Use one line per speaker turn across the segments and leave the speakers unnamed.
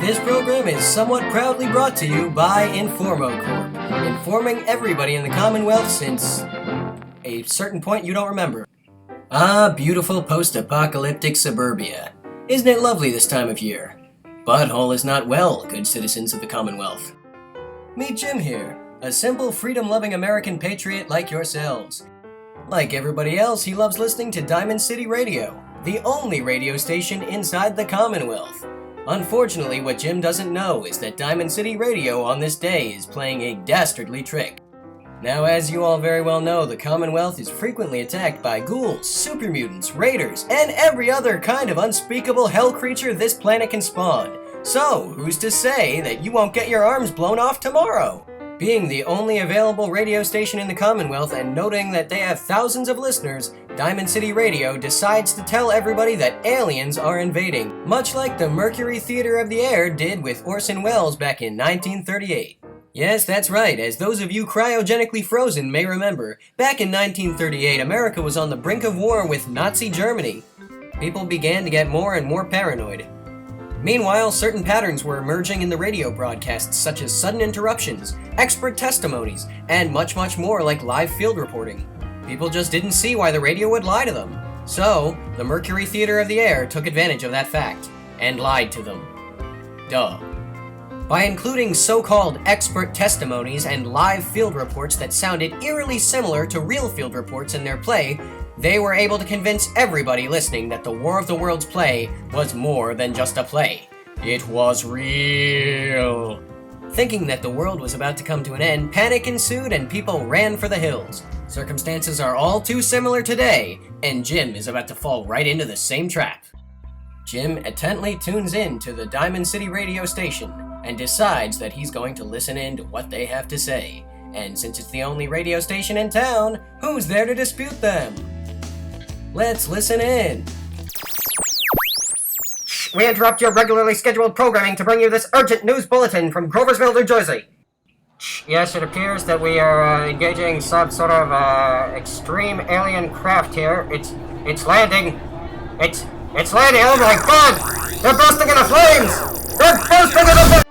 This program is somewhat proudly brought to you by Informo Corp, informing everybody in the Commonwealth since a certain point you don't remember. Ah, beautiful post-apocalyptic suburbia. Isn't it lovely this time of year? Butthole is not well, good citizens of the Commonwealth. Meet Jim here, a simple, freedom-loving American patriot like yourselves. Like everybody else, he loves listening to Diamond City Radio, the only radio station inside the Commonwealth. Unfortunately, what Jim doesn't know is that Diamond City Radio on this day is playing a dastardly trick. Now, as you all very well know, the Commonwealth is frequently attacked by ghouls, super mutants, raiders, and every other kind of unspeakable hell creature this planet can spawn. So, who's to say that you won't get your arms blown off tomorrow? Being the only available radio station in the Commonwealth and noting that they have thousands of listeners, Diamond City Radio decides to tell everybody that aliens are invading, much like the Mercury Theater of the Air did with Orson Welles back in 1938. Yes, that's right, as those of you cryogenically frozen may remember, back in 1938 America was on the brink of war with Nazi Germany. People began to get more and more paranoid. Meanwhile, certain patterns were emerging in the radio broadcasts, such as sudden interruptions, expert testimonies, and much more like live field reporting. People just didn't see why the radio would lie to them. So, the Mercury Theater of the Air took advantage of that fact, and lied to them. Duh. By including so-called expert testimonies and live field reports that sounded eerily similar to real field reports in their play, they were able to convince everybody listening that the War of the Worlds play was more than just a play. It was real. Thinking that the world was about to come to an end, panic ensued and people ran for the hills. Circumstances are all too similar today, and Jim is about to fall right into the same trap. Jim intently tunes in to the Diamond City radio station and decides that he's going to listen in to what they have to say. And since it's the only radio station in town, who's there to dispute them? Let's listen in.
We interrupt your regularly scheduled programming to bring you this urgent news bulletin from Groversville, New Jersey. Yes, it appears that we are engaging some sort of extreme alien craft here. It's landing. It's landing. Oh my God! They're bursting into flames! They're bursting into flames!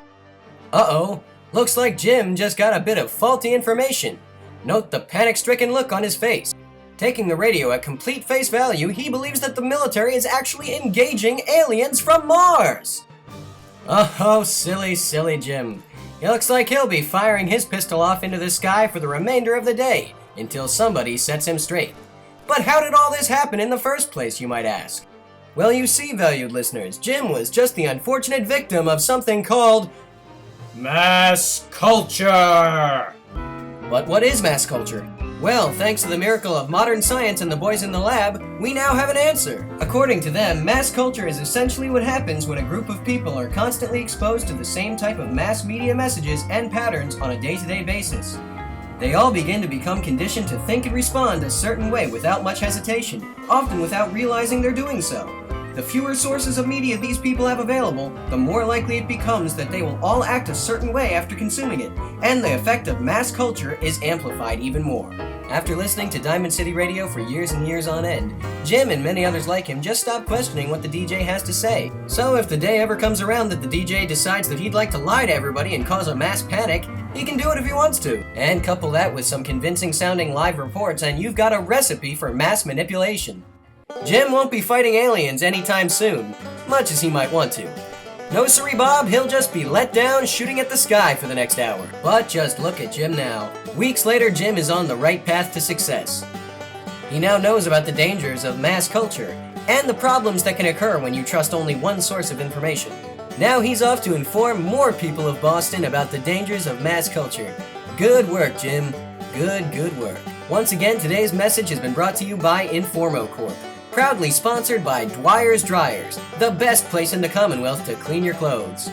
Uh-oh. Looks like Jim just got a bit of faulty information. Note the panic-stricken look on his face. Taking the radio at complete face value, he believes that the military is actually engaging aliens from Mars! Oh, silly Jim. It looks like he'll be firing his pistol off into the sky for the remainder of the day, until somebody sets him straight. But how did all this happen in the first place, you might ask? Well, you see, valued listeners, Jim was just the unfortunate victim of something called mass culture! But what is mass culture? Well, thanks to the miracle of modern science and the boys in the lab, we now have an answer. According to them, mass culture is essentially what happens when a group of people are constantly exposed to the same type of mass media messages and patterns on a day-to-day basis. They all begin to become conditioned to think and respond a certain way without much hesitation, often without realizing they're doing so. The fewer sources of media these people have available, the more likely it becomes that they will all act a certain way after consuming it, and the effect of mass culture is amplified even more. After listening to Diamond City Radio for years and years on end, Jim and many others like him just stop questioning what the DJ has to say. So if the day ever comes around that the DJ decides that he'd like to lie to everybody and cause a mass panic, he can do it if he wants to. And couple that with some convincing sounding live reports and you've got a recipe for mass manipulation. Jim won't be fighting aliens anytime soon, much as he might want to. No siree Bob, he'll just be let down shooting at the sky for the next hour. But just look at Jim now. Weeks later, Jim is on the right path to success. He now knows about the dangers of mass culture and the problems that can occur when you trust only one source of information. Now he's off to inform more people of Boston about the dangers of mass culture. Good work, Jim. Good work. Once again, today's message has been brought to you by Informo Corp. Proudly sponsored by Dwyer's Dryers, the best place in the Commonwealth to clean your clothes.